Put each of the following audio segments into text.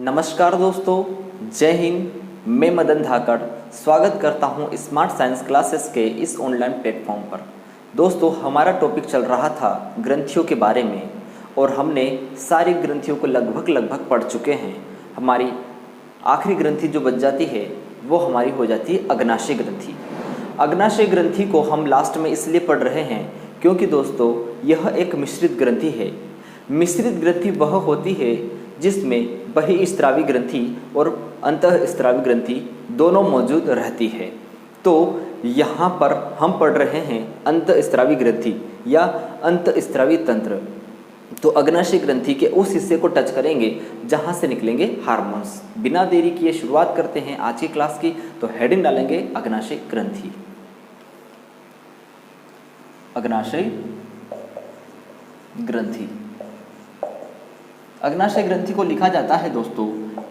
नमस्कार दोस्तों, जय हिंद। मैं मदन धाकड़ स्वागत करता हूं स्मार्ट साइंस क्लासेस के इस ऑनलाइन प्लेटफॉर्म पर। दोस्तों, हमारा टॉपिक चल रहा था ग्रंथियों के बारे में और हमने सारी ग्रंथियों को लगभग पढ़ चुके हैं। हमारी आखिरी ग्रंथि जो बच जाती है वो हमारी हो जाती है अग्नाशय ग्रंथि। अग्नाशय ग्रंथि को हम लास्ट में इसलिए पढ़ रहे हैं क्योंकि दोस्तों यह एक मिश्रित ग्रंथि है। मिश्रित ग्रंथि वह होती है जिसमें बहिःस्रावी ग्रंथि और अंतःस्रावी ग्रंथि दोनों मौजूद रहती है। तो यहाँ पर हम पढ़ रहे हैं अंतःस्रावी ग्रंथि या अंतःस्रावी तंत्र। तो अग्नाशय ग्रंथि के उस हिस्से को टच करेंगे जहाँ से निकलेंगे हार्मोन्स। बिना देरी किए शुरुआत करते हैं आज की क्लास की। तो हेडिंग डालेंगे अग्नाशय ग्रंथि। अग्नाशय ग्रंथि। अग्नाशय ग्रंथि को लिखा जाता है दोस्तों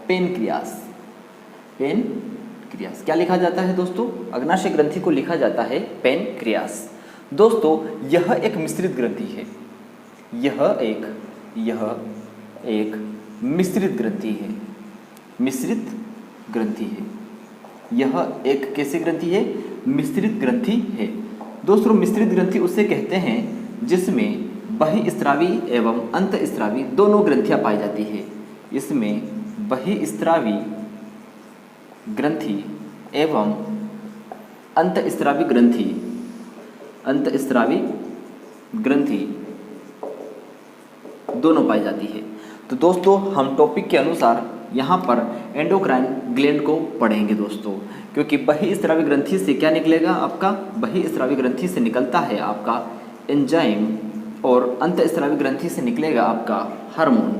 पेनक्रियास। पेनक्रियास क्या लिखा जाता है दोस्तों? अग्नाशय ग्रंथि को लिखा जाता है पेनक्रियास। दोस्तों यह एक मिश्रित ग्रंथि है। यह एक मिश्रित ग्रंथि है। मिश्रित ग्रंथि है। यह एक कैसी ग्रंथि है? मिश्रित ग्रंथि है। दोस्तों मिश्रित ग्रंथि उसे कहते हैं जिसमें बहिःस्रावी एवं अंतःस्रावी दोनों ग्रंथियां पाई जाती है। इसमें बहिःस्रावी ग्रंथि एवं अंतःस्रावी ग्रंथि दोनों पाई जाती है। तो दोस्तों हम टॉपिक के अनुसार यहाँ पर एंडोक्राइन ग्लैंड को पढ़ेंगे दोस्तों, क्योंकि बहिःस्रावी ग्रंथि से क्या निकलेगा आपका? बहिःस्रावी ग्रंथि से निकलता है आपका एंजाइम और अंतःस्रावी ग्रंथि से निकलेगा आपका हार्मोन।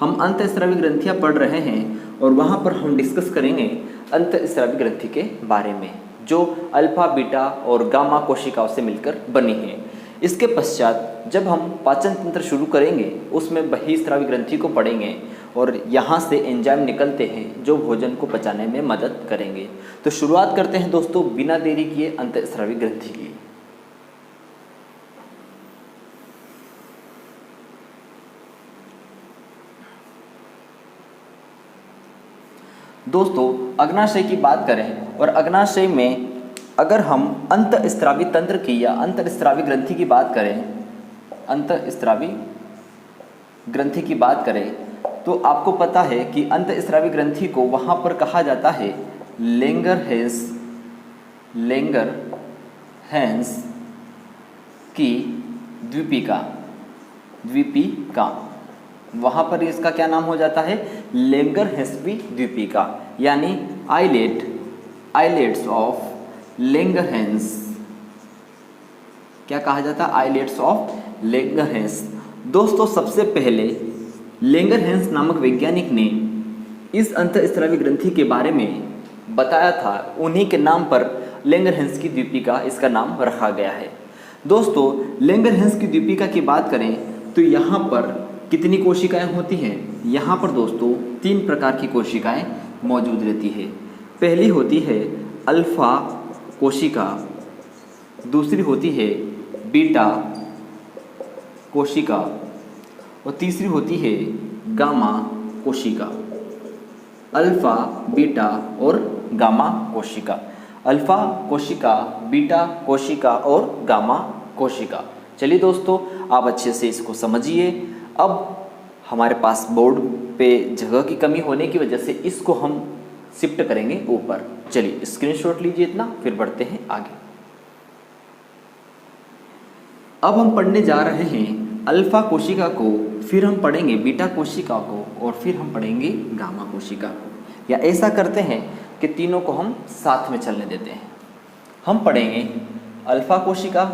हम अंतःस्रावी ग्रंथियाँ पढ़ रहे हैं और वहाँ पर हम डिस्कस करेंगे अंतःस्रावी ग्रंथि के बारे में, जो अल्फा, बीटा और गामा कोशिकाओं से मिलकर बनी है। इसके पश्चात जब हम पाचन तंत्र शुरू करेंगे उसमें बहिःस्रावी ग्रंथि को पढ़ेंगे और यहाँ से एंजाइम निकलते हैं जो भोजन को पचाने में मदद करेंगे। तो शुरुआत करते हैं दोस्तों बिना देरी किए अंतःस्रावी ग्रंथि की। दोस्तों अग्नाशय की बात करें और अग्नाशय में अगर हम अंतःस्रावी तंत्र की या अंतःस्रावी ग्रंथि की बात करें, अंतःस्रावी ग्रंथि की बात करें तो आपको पता है कि अंतःस्रावी ग्रंथि को वहाँ पर कहा जाता है लैंगरहैंस की द्वीपिका। वहाँ पर इसका क्या नाम हो जाता है? लैंगरहैंसवी द्वीपिका, यानी आइलेट्स ऑफ लैंगरहैंस। क्या कहा जाता है? Islets of Langerhans. दोस्तों सबसे पहले लैंगरहैंस नामक वैज्ञानिक ने इस अंतःस्रावी ग्रंथि के बारे में बताया था। उन्हीं के नाम पर लैंगरहैंस की द्वीपिका इसका नाम रखा गया है। दोस्तों लैंगरहैंस की द्वीपिका की बात करें तो यहाँ पर कितनी कोशिकाएं होती हैं? यहाँ पर दोस्तों 3 प्रकार की कोशिकाएं मौजूद रहती है। पहली होती है अल्फा कोशिका, दूसरी होती है बीटा कोशिका और तीसरी होती है गामा कोशिका। अल्फा, बीटा और गामा कोशिका। अल्फा कोशिका, बीटा कोशिका और गामा कोशिका। चलिए दोस्तों आप अच्छे से इसको समझिए। अब हमारे पास बोर्ड पे जगह की कमी होने की वजह से इसको हम शिफ्ट करेंगे ऊपर। चलिए स्क्रीनशॉट लीजिए इतना, फिर बढ़ते हैं आगे। अब हम पढ़ने जा रहे हैं अल्फा कोशिका को, फिर हम पढ़ेंगे बीटा कोशिका को और फिर हम पढ़ेंगे गामा कोशिका को। या ऐसा करते हैं कि तीनों को हम साथ में चलने देते हैं। हम पढ़ेंगे अल्फा कोशिका,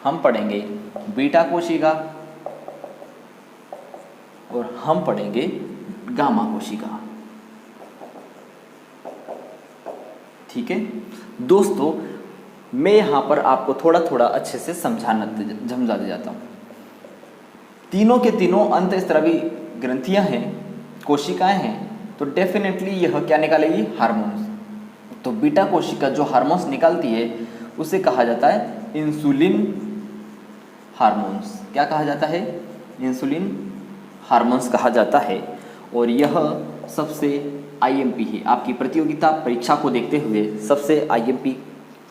हम पढ़ेंगे बीटा कोशिका और हम पढ़ेंगे गामा कोशिका। ठीक है दोस्तों, मैं यहाँ पर आपको थोड़ा थोड़ा अच्छे से समझाते जाता हूँ। तीनों के तीनों अंतःस्रावी ग्रंथियाँ हैं, कोशिकाएं हैं, तो डेफिनेटली यह क्या निकालेगी? हार्मोन्स। तो बीटा कोशिका जो हार्मोन्स निकालती है उसे कहा जाता है इंसुलिन हार्मोन्स। क्या कहा जाता है? इंसुलिन हार्मोन्स कहा जाता है। और यह सबसे आईएमपी है, आपकी प्रतियोगिता परीक्षा को देखते हुए सबसे आईएमपी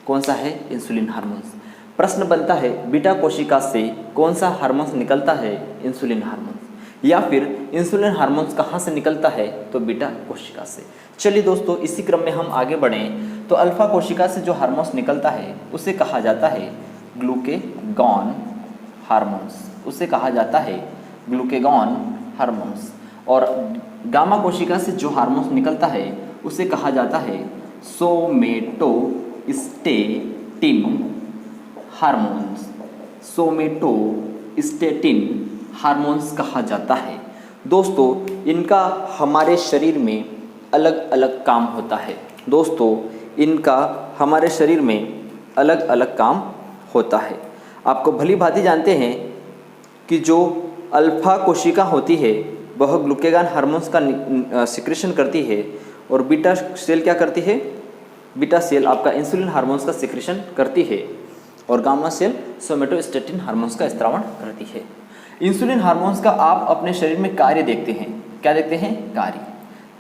कौन सा है? Insulin hormones. प्रश्न बनता है बीटा कोशिका से कौन सा हार्मोन्स निकलता है? Insulin hormones. या फिर इंसुलिन हार्मोन्स कहाँ से निकलता है? तो बीटा कोशिका से। चलिए दोस्तों, इसी क्रम में हम आगे बढ़ें तो अल्फा कोशिका से जो हार्मोन्स निकलता है उसे कहा जाता है ग्लूकेगॉन हार्मोन्स, उसे कहा जाता है ग्लूकेगॉन हार्मोन्स। और गामा कोशिका से जो हार्मोन्स निकलता है उसे कहा जाता है सोमेटोस्टेटिन हार्मोन्स, सोमेटोस्टेटिन हार्मोन्स कहा जाता है। दोस्तों, इनका हमारे शरीर में अलग अलग काम होता है। दोस्तों, इनका हमारे शरीर में अलग अलग काम होता है। आपको भली भांति जानते हैं कि जो अल्फा कोशिका होती है वह ग्लूकेगॉन हार्मोन्स का सिक्रेशन करती है और बीटा सेल क्या करती है? बीटा सेल आपका इंसुलिन हार्मोन्स का सिक्रेशन करती है और गामा सेल सोमेटोस्टेटिन हार्मोन्स का स्त्रावण करती है। इंसुलिन हार्मोन्स का आप अपने शरीर में कार्य देखते हैं। क्या देखते हैं? कार्य।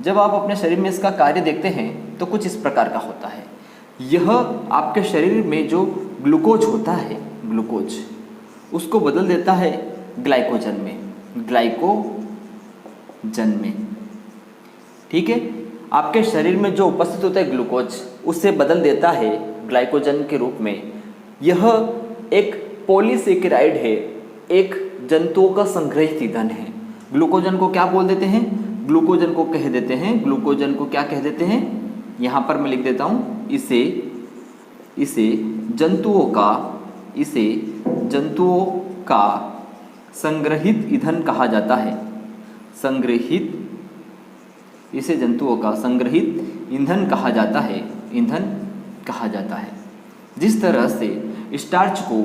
जब आप अपने शरीर में इसका कार्य देखते हैं तो कुछ इस प्रकार का होता है। यह आपके शरीर में जो ग्लूकोज होता है, ग्लूकोज, उसको बदल देता है ग्लाइकोजन में, ग्लाइकोजन में। ठीक है, आपके शरीर में जो उपस्थित होता है ग्लूकोज उसे बदल देता है ग्लाइकोजन के रूप में। यह एक पॉलीसेकेराइड है, एक जंतुओं का संग्रहित ईंधन है। ग्लूकोजन को क्या बोल देते हैं? ग्लूकोजन को कह देते हैं, ग्लूकोजन को क्या कह देते हैं? यहाँ पर मैं लिख देता हूँ, इसे जंतुओं का संग्रहित ईंधन कहा जाता है। इसे जंतुओं का संग्रहित ईंधन कहा जाता है, ईंधन कहा जाता है। जिस तरह से स्टार्च को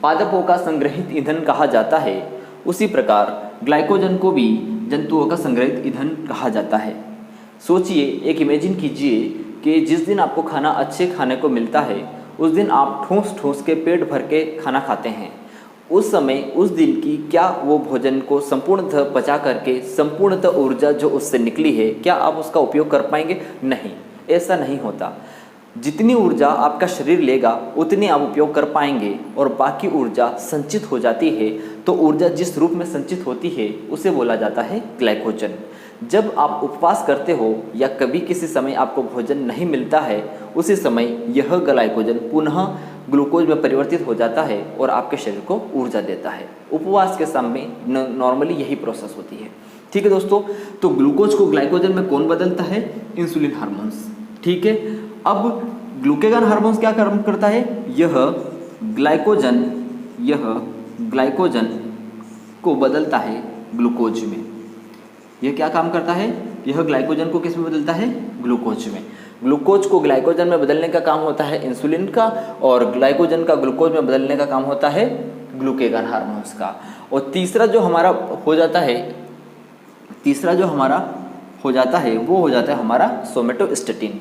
पादपों का संग्रहित ईंधन कहा जाता है, उसी प्रकार ग्लाइकोजन को भी जंतुओं का संग्रहित ईंधन कहा जाता है। सोचिए, एक इमेजिन कीजिए कि जिस दिन आपको खाना अच्छे खाने को मिलता है उस दिन आप ठूस ठूस के पेट भर के खाना खाते हैं। उस समय उस दिन की क्या वो भोजन को संपूर्णतः पचा करके संपूर्णतः ऊर्जा जो उससे निकली है क्या आप उसका उपयोग कर पाएंगे? नहीं, ऐसा नहीं होता। जितनी ऊर्जा आपका शरीर लेगा उतनी आप उपयोग कर पाएंगे और बाकी ऊर्जा संचित हो जाती है। तो ऊर्जा जिस रूप में संचित होती है उसे बोला जाता है ग्लाइकोजन। जब आप उपवास करते हो या कभी किसी समय आपको भोजन नहीं मिलता है, उसी समय यह ग्लाइकोजन पुनः ग्लूकोज में परिवर्तित हो जाता है और आपके शरीर को ऊर्जा देता है। उपवास के समय नॉर्मली यही प्रोसेस होती है। ठीक है दोस्तों, तो ग्लूकोज को ग्लाइकोजन में कौन बदलता है? Insulin hormones. ठीक है, अब ग्लूकेगॉन हार्मोन्स क्या काम करता है? यह ग्लाइकोजन को बदलता है ग्लूकोज में। यह क्या काम करता है? यह ग्लाइकोजन को किस में बदलता है? ग्लूकोज में। ग्लूकोज को ग्लाइकोजन में बदलने का काम होता है इंसुलिन का, और ग्लाइकोजन का ग्लूकोज में बदलने का काम होता है ग्लूकेगॉन हार्मोन्स का। और तीसरा जो हमारा हो जाता है वो हो जाता है हमारा सोमेटोस्टेटिन।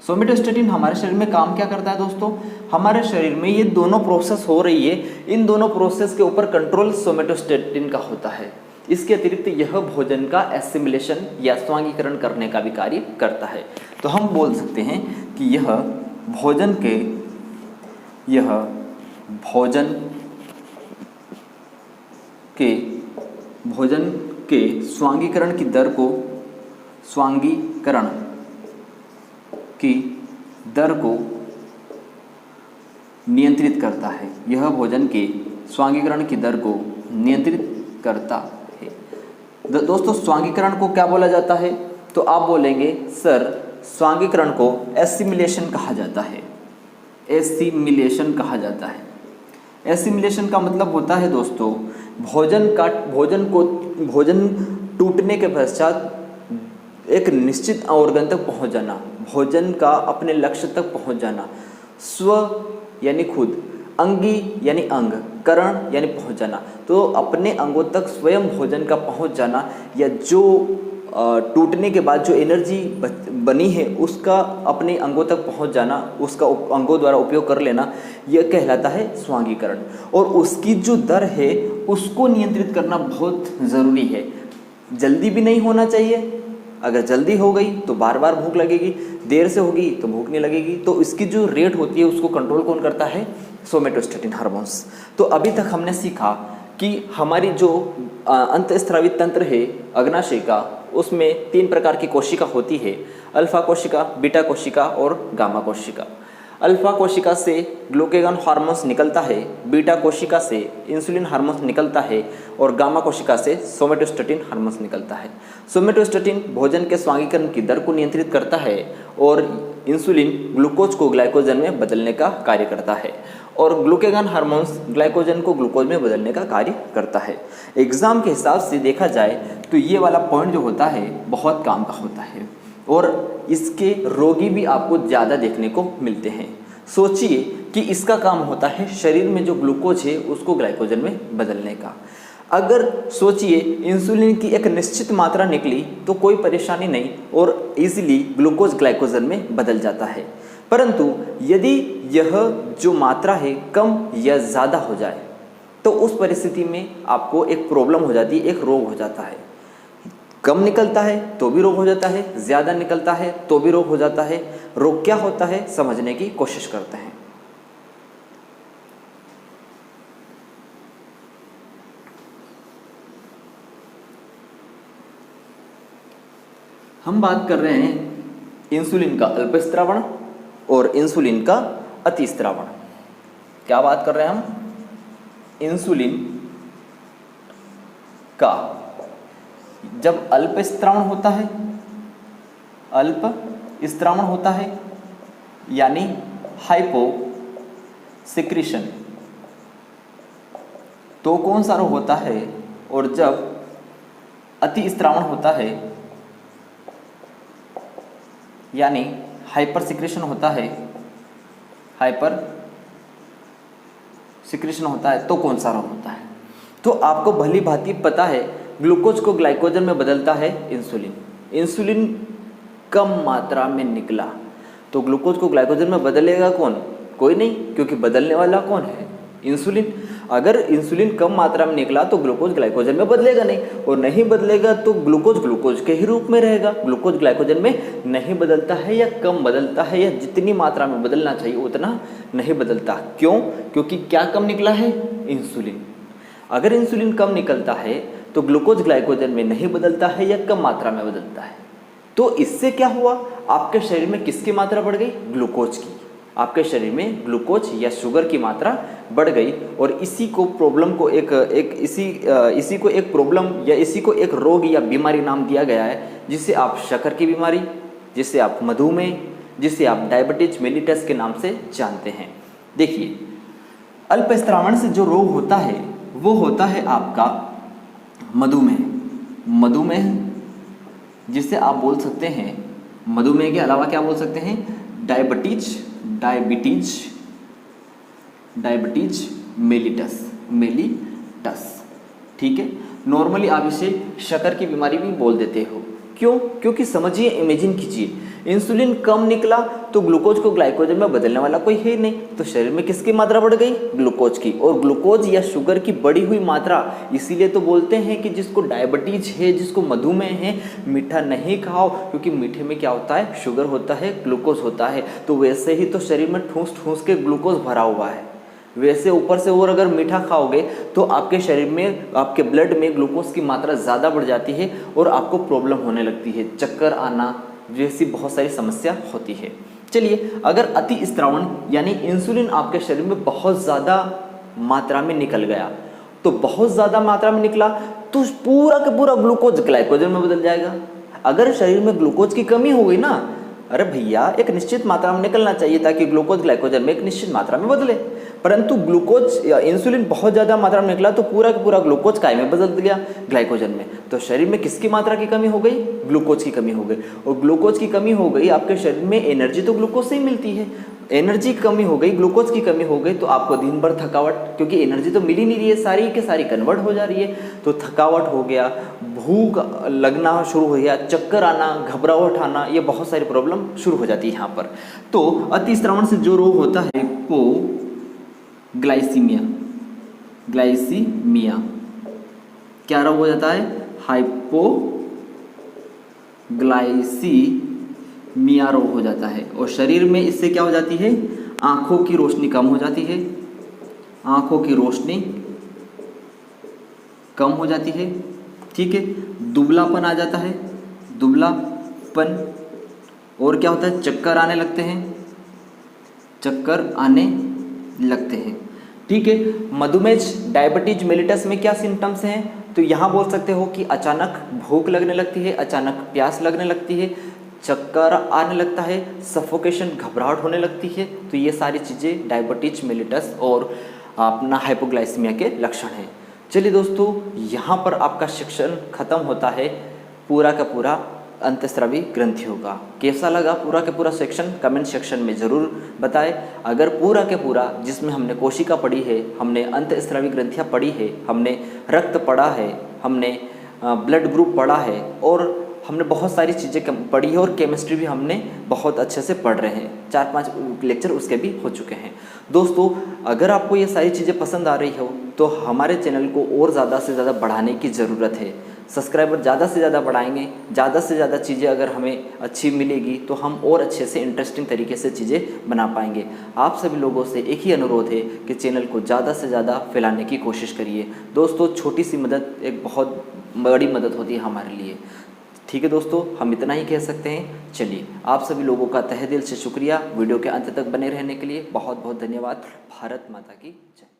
सोमेटोस्टेटिन हमारे शरीर में काम क्या करता है दोस्तों? हमारे शरीर में ये दोनों प्रोसेस हो रही है, इन दोनों प्रोसेस के ऊपर कंट्रोल सोमेटोस्टेटिन का होता है। इसके अतिरिक्त यह भोजन का एसिमिलेशन या स्वांगीकरण करने का भी कार्य करता है। तो हम बोल सकते हैं कि यह भोजन के स्वांगीकरण की दर को नियंत्रित करता है। यह भोजन के स्वांगीकरण की दर को नियंत्रित करता है। दोस्तों, स्वांगीकरण को क्या बोला जाता है? तो आप बोलेंगे सर, स्वांगीकरण को एसिमिलेशन कहा जाता है। एसिमिलेशन कहा जाता है। एसिमिलेशन का मतलब होता है दोस्तों, भोजन टूटने के पश्चात एक निश्चित ऑर्गन तक पहुंच जाना, भोजन का अपने लक्ष्य तक पहुंच जाना। स्व यानी खुद, अंगी यानी अंग, करण यानी पहुंच जाना। तो अपने अंगों तक स्वयं भोजन का पहुंच जाना, या जो टूटने के बाद जो एनर्जी बनी है उसका अपने अंगों तक पहुंच जाना, उसका अंगों द्वारा उपयोग कर लेना, यह कहलाता है स्वांगीकरण। और उसकी जो दर है उसको नियंत्रित करना बहुत ज़रूरी है। जल्दी भी नहीं होना चाहिए। अगर जल्दी हो गई तो बार बार भूख लगेगी, देर से होगी तो भूख नहीं लगेगी। तो इसकी जो रेट होती है उसको कंट्रोल कौन करता है? Somatostatin hormones. तो अभी तक हमने सीखा कि हमारी जो अंतःस्रावी तंत्र है अग्नाशय का, उसमें 3 प्रकार की कोशिका होती है, अल्फा कोशिका, बीटा कोशिका और गामा कोशिका। अल्फा कोशिका से ग्लूकेगॉन हार्मोन्स निकलता है, बीटा कोशिका से इंसुलिन हार्मोन्स निकलता है और गामा कोशिका से सोमेटोस्टेटिन हार्मोन्स निकलता है। सोमेटोस्टेटिन भोजन के स्वांगीकरण की दर को नियंत्रित करता है और इंसुलिन ग्लूकोज को ग्लाइकोजन में बदलने का कार्य करता है और ग्लूकेगॉन हार्मोन्स ग्लाइकोजन को ग्लूकोज में बदलने का कार्य करता है। एग्जाम के हिसाब से देखा जाए तो ये वाला पॉइंट जो होता है बहुत काम का होता है और इसके रोगी भी आपको ज़्यादा देखने को मिलते हैं। सोचिए कि इसका काम होता है शरीर में जो ग्लूकोज है उसको ग्लाइकोजन में बदलने का। अगर सोचिए इंसुलिन की एक निश्चित मात्रा निकली तो कोई परेशानी नहीं और इजीली ग्लूकोज ग्लाइकोजन में बदल जाता है, परंतु यदि यह जो मात्रा है कम या ज़्यादा हो जाए तो उस परिस्थिति में आपको एक प्रॉब्लम हो जाती है, एक रोग हो जाता है। कम निकलता है तो भी रोग हो जाता है, ज़्यादा निकलता है तो भी रोग हो जाता है। रोग क्या होता है समझने की कोशिश करते हैं। हम बात कर रहे हैं इंसुलिन का अल्पस्रावण और इंसुलिन का अतिस्रावण। क्या बात कर रहे हैं हम? इंसुलिन का जब अल्पस्रावण होता है, अल्पस्रावण होता है यानी हाइपो सिक्रीशन, तो कौन सा रोग होता है? और जब अतिस्रावण होता है यानी हाइपर सिक्रीशन होता है, हाइपर सिक्रीशन होता है तो कौन सा रोग होता है? तो आपको भली भांति पता है ग्लूकोज को ग्लाइकोजन में बदलता है इंसुलिन। इंसुलिन कम मात्रा में निकला तो ग्लूकोज को ग्लाइकोजन में बदलेगा कौन? कोई नहीं, क्योंकि बदलने वाला कौन है? इंसुलिन। अगर इंसुलिन कम मात्रा में निकला तो ग्लूकोज ग्लाइकोजन में बदलेगा नहीं, और नहीं बदलेगा तो ग्लूकोज ग्लूकोज के ही रूप में रहेगा, ग्लूकोज ग्लाइकोजन में नहीं बदलता है या कम बदलता है या जितनी मात्रा में बदलना चाहिए उतना नहीं बदलता। क्यों? क्योंकि क्या कम निकला है? इंसुलिन। अगर इंसुलिन कम निकलता है तो ग्लूकोज ग्लाइकोजन में नहीं बदलता है या कम मात्रा में बदलता है। तो इससे क्या हुआ? आपके शरीर में किसकी मात्रा बढ़ गई? ग्लूकोज की। आपके शरीर में ग्लूकोज या शुगर की मात्रा बढ़ गई और इसी को प्रॉब्लम को इसी को एक प्रॉब्लम या इसी को एक रोग या बीमारी नाम दिया गया है, जिसे आप शक्कर की बीमारी, जिसे आप मधुमेह, जिसे आप डायबिटीज मेलिटस के नाम से जानते हैं। देखिए, अल्पस्रावण से जो रोग होता है वो होता है आपका मधुमेह। मधुमेह जिसे आप बोल सकते हैं, मधुमेह के अलावा क्या बोल सकते हैं? Diabetes mellitus. ठीक है, नॉर्मली आप इसे शक्कर की बीमारी भी बोल देते हो। क्यों? क्योंकि समझिए, इमेजिन कीजिए, इंसुलिन कम निकला तो ग्लूकोज को ग्लाइकोजन में बदलने वाला कोई है नहीं, तो शरीर में किसकी मात्रा बढ़ गई? ग्लूकोज की। और ग्लूकोज या शुगर की बढ़ी हुई मात्रा, इसीलिए तो बोलते हैं कि जिसको डायबिटीज है, जिसको मधुमेह है, मीठा नहीं खाओ, क्योंकि मीठे में क्या होता है? शुगर होता है, ग्लूकोज होता है। तो वैसे ही तो शरीर में ठूस ठूस के ग्लूकोज भरा हुआ है, वैसे ऊपर से और अगर मीठा खाओगे तो आपके शरीर में, आपके ब्लड में ग्लूकोज की मात्रा ज़्यादा बढ़ जाती है और आपको प्रॉब्लम होने लगती है, चक्कर आना जैसी बहुत सारी समस्या होती है। चलिए, अगर अतिस्रावण यानी इंसुलिन आपके शरीर में बहुत ज़्यादा मात्रा में निकल गया, तो बहुत ज़्यादा मात्रा में निकला तो पूरा का पूरा ग्लूकोज ग्लाइकोजन में बदल जाएगा। अगर शरीर में ग्लूकोज की कमी हो गई ना, अरे भैया, एक निश्चित मात्रा में निकलना चाहिए ताकि ग्लूकोज ग्लाइकोजन में एक निश्चित मात्रा में बदले, परंतु ग्लूकोज या इंसुलिन बहुत ज़्यादा मात्रा में निकला तो पूरा का पूरा ग्लूकोज काय में बदल गया? ग्लाइकोजन में। तो शरीर में किसकी मात्रा की कमी हो गई? ग्लूकोज की कमी हो गई। और ग्लूकोज की कमी हो गई, आपके शरीर में एनर्जी तो ग्लूकोज से ही मिलती है, एनर्जी की कमी हो गई, ग्लूकोज की कमी हो गई, तो आपको दिन भर थकावट, क्योंकि एनर्जी तो मिल ही नहीं रही है, सारी के सारी कन्वर्ट हो जा रही है, तो थकावट हो गया, भूख लगना शुरू हो गया, चक्कर आना, घबराहट आना, ये बहुत सारी प्रॉब्लम शुरू हो जाती है यहाँ पर। तो अतिस्रावण से जो रोग होता है वो ग्लाइसीमिया क्या रोग हो जाता है? हाइपोग्लाइसीमिया रोग हो जाता है। और शरीर में इससे क्या हो जाती है, आंखों की रोशनी कम हो जाती है, आंखों की रोशनी कम हो जाती है, ठीक है। दुबलापन आ जाता है, दुबलापन। और क्या होता है, चक्कर आने लगते हैं, चक्कर आने लगते हैं, ठीक है। मधुमेह डायबिटीज मेलिटस में क्या सिम्टम्स हैं, तो यहाँ बोल सकते हो कि अचानक भूख लगने लगती है, अचानक प्यास लगने लगती है, चक्कर आने लगता है, सफोकेशन घबराहट होने लगती है। तो ये सारी चीज़ें डायबिटीज मेलिटस और अपना हाइपोग्लाइसीमिया के लक्षण हैं। चलिए दोस्तों, यहाँ पर आपका सेक्शन खत्म होता है पूरा का पूरा अंतःस्रावी ग्रंथियों का। कैसा लगा पूरा का पूरा सेक्शन, कमेंट सेक्शन में ज़रूर बताएं। अगर पूरा के पूरा जिसमें हमने कोशिका पढ़ी है, हमने अंतःस्रावी ग्रंथियाँ पढ़ी है, हमने रक्त पढ़ा है, हमने ब्लड ग्रुप पढ़ा है, और हमने बहुत सारी चीज़ें पढ़ी है, और केमिस्ट्री भी हमने बहुत अच्छे से पढ़ रहे हैं। 4-5 लेक्चर उसके भी हो चुके हैं। दोस्तों, अगर आपको ये सारी चीज़ें पसंद आ रही हो तो हमारे चैनल को और ज़्यादा से ज़्यादा बढ़ाने की ज़रूरत है। सब्सक्राइबर ज़्यादा से ज़्यादा बढ़ाएंगे, ज़्यादा से ज़्यादा चीज़ें अगर हमें अच्छी मिलेगी तो हम और अच्छे से इंटरेस्टिंग तरीके से चीज़ें बना पाएंगे। आप सभी लोगों से एक ही अनुरोध है कि चैनल को ज़्यादा से ज़्यादा फैलाने की कोशिश करिए। दोस्तों, छोटी सी मदद एक बहुत बड़ी मदद होती है हमारे लिए। ठीक है दोस्तों, हम इतना ही कह सकते हैं। चलिए, आप सभी लोगों का तहे दिल से शुक्रिया वीडियो के अंत तक बने रहने के लिए। बहुत बहुत धन्यवाद। भारत माता की जय।